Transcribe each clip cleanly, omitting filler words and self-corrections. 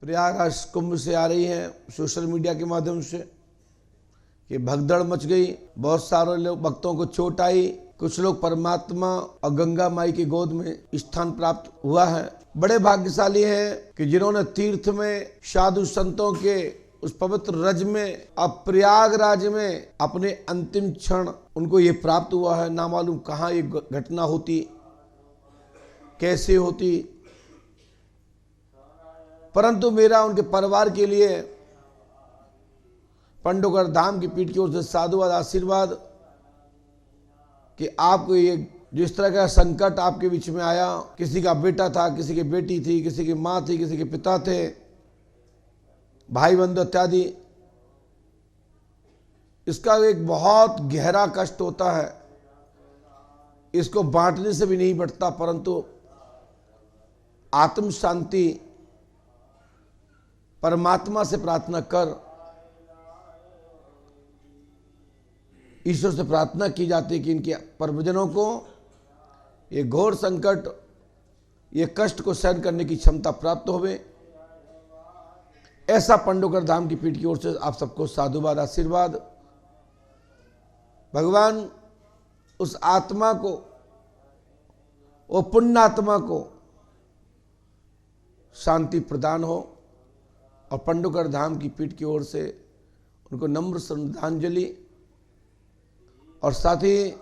प्रयागराज कुंभ से आ रही हैं सोशल मीडिया के माध्यम से कि भगदड़ मच गई, बहुत सारे लोग भक्तों को चोट आई, कुछ लोग परमात्मा और गंगा माई की गोद में स्थान प्राप्त हुआ है। बड़े भाग्यशाली हैं कि जिन्होंने तीर्थ में साधु संतों के उस पवित्र रज में अब प्रयागराज में अपने अंतिम क्षण उनको ये प्राप्त हुआ है। ना मालूम कहाँ ये घटना होती, कैसे होती, परंतु मेरा उनके परिवार के लिए पंडोकर धाम की पीठ की ओर से साधुवाद आशीर्वाद कि आपको ये जिस तरह का संकट आपके बीच में आया, किसी का बेटा था, किसी की बेटी थी, किसी की माँ थी, किसी के पिता थे, भाई बंधु इत्यादि, इसका एक बहुत गहरा कष्ट होता है। इसको बांटने से भी नहीं बढ़ता, परंतु आत्म शांति परमात्मा से प्रार्थना कर, ईश्वर से प्रार्थना की जाती है कि इनके परिजनों को ये घोर संकट, ये कष्ट को सहन करने की क्षमता प्राप्त होवे। ऐसा पंडोकर धाम की पीठ की ओर से आप सबको साधुवाद आशीर्वाद। भगवान उस आत्मा को, वो पुण्य आत्मा को शांति प्रदान हो और पंडोकर धाम की पीठ की ओर से उनको नम्र श्रद्धांजलि। और साथ ही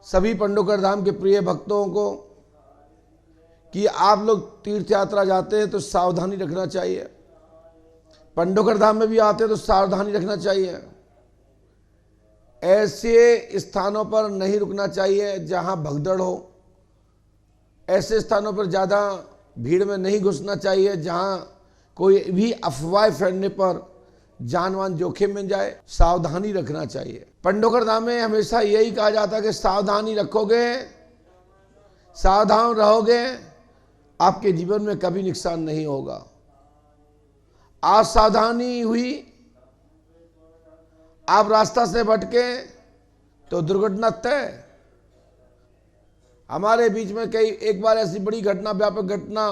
सभी पंडोकर धाम के प्रिय भक्तों को कि आप लोग तीर्थ यात्रा जाते हैं तो सावधानी रखना चाहिए, पंडोकर धाम में भी आते हैं तो सावधानी रखना चाहिए। ऐसे स्थानों पर नहीं रुकना चाहिए जहां भगदड़ हो, ऐसे स्थानों पर ज़्यादा भीड़ में नहीं घुसना चाहिए जहां कोई भी अफवाह फैलने पर जानवान जोखिम में जाए। सावधानी रखना चाहिए। पंडोकर धाम में हमेशा यही कहा जाता है कि सावधानी रखोगे, सावधान रहोगे, आपके जीवन में कभी नुकसान नहीं होगा। असावधानी हुई, आप रास्ता से भटके तो दुर्घटना तय। हमारे बीच में एक बार ऐसी बड़ी घटना, व्यापक घटना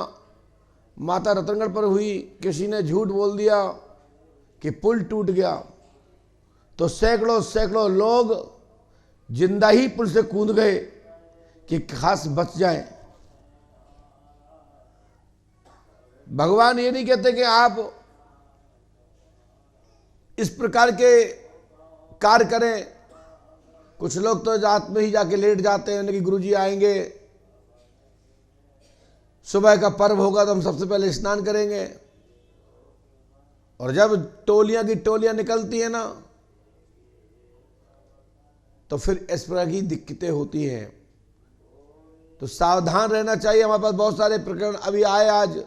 माता रतनगढ़ पर हुई। किसी ने झूठ बोल दिया कि पुल टूट गया, तो सैकड़ों लोग जिंदा ही पुल से कूद गए कि खास बच जाएं। भगवान ये नहीं कहते कि आप इस प्रकार के कार्य करें। कुछ लोग तो रात में ही जाके लेट जाते हैं कि गुरुजी आएंगे, सुबह का पर्व होगा तो हम सबसे पहले स्नान करेंगे। और जब टोलियां की टोलियां निकलती है ना, तो फिर इस प्रकार की दिक्कतें होती हैं। तो सावधान रहना चाहिए। हमारे पास बहुत सारे प्रकरण अभी आए आज,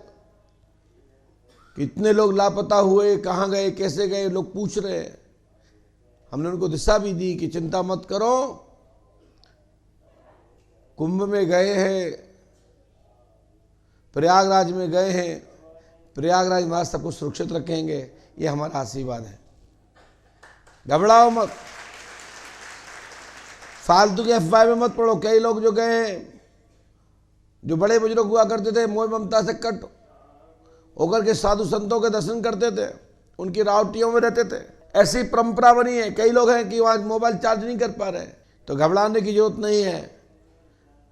कितने लोग लापता हुए, कहाँ गए, कैसे गए, लोग पूछ रहे हैं। हमने उनको दिशा भी दी कि चिंता मत करो, कुंभ में गए हैं, प्रयागराज में गए हैं, प्रयागराज महाराज सबको सुरक्षित रखेंगे, ये हमारा आशीर्वाद है। घबराओ मत, फालतू के अफवाह में मत पड़ो। कई लोग जो गए हैं, जो बड़े बुजुर्ग हुआ करते थे, मोह ममता से कट होकर के साधु संतों के दर्शन करते थे, उनकी रावटियों में रहते थे, ऐसी परंपरा बनी है। कई लोग हैं कि वहाँ मोबाइल चार्ज नहीं कर पा रहे, तो घबराने की जरूरत नहीं है।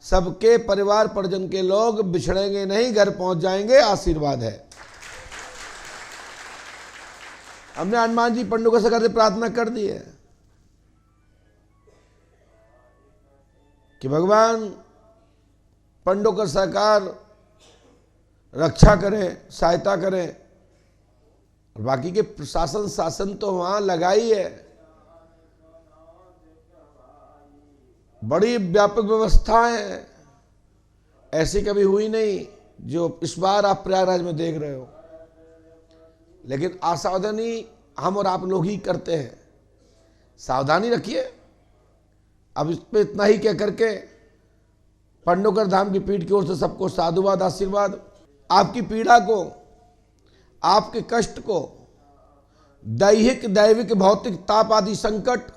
सबके परिवार परिजन के लोग बिछड़ेंगे नहीं, घर पहुंच जाएंगे, आशीर्वाद है। हमने हनुमान जी पंडोकर सरकार से प्रार्थना कर दी है कि भगवान पंडोकर सरकार रक्षा करें, सहायता करें। और बाकी के प्रशासन शासन तो वहां लगाई है, बड़ी व्यापक व्यवस्था है, ऐसी कभी हुई नहीं जो इस बार आप प्रयागराज में देख रहे हो। लेकिन असावधानी हम और आप लोग ही करते हैं। सावधानी रखिए। अब इस पे इतना ही कह करके पंडोकर धाम की पीठ की ओर से सबको साधुवाद आशीर्वाद। आपकी पीड़ा को, आपके कष्ट को, दैहिक दैविक भौतिक ताप आदि संकट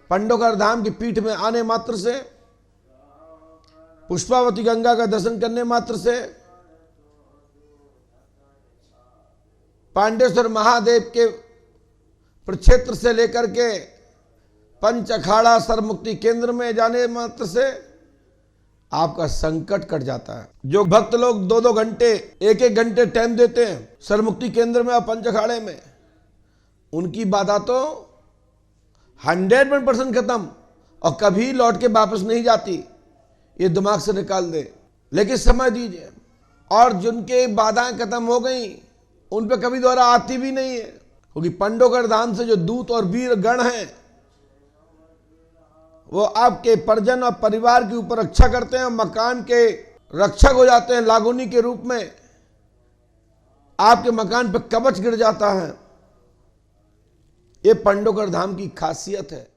पंडोकर धाम की पीठ में आने मात्र से, पुष्पावती गंगा का दर्शन करने मात्र से पांडेश्वर महादेव के प्रक्षेत्र से लेकर के पंच अखाड़ा सरमुक्ति केंद्र में जाने मात्र से आपका संकट कट जाता है। जो भक्त लोग 2-2 घंटे 1-1 घंटे टाइम देते हैं सरमुक्ति केंद्र में और पंच अखाड़े में, उनकी बाधा तो 100% खत्म और कभी लौट के वापस नहीं जाती, ये दिमाग से निकाल दे। लेकिन समझ दीजिए, और जिनके बाधाएं खत्म हो गई उन पे कभी दोबारा आती भी नहीं है, क्योंकि पंडोकर धाम से जो दूत और वीर गण हैं वो आपके परिजन और परिवार के ऊपर रक्षा करते हैं, मकान के रक्षक हो जाते हैं। लागुनी के रूप में आपके मकान पर कवच गिर जाता है। ये पंडोकर धाम की खासियत है।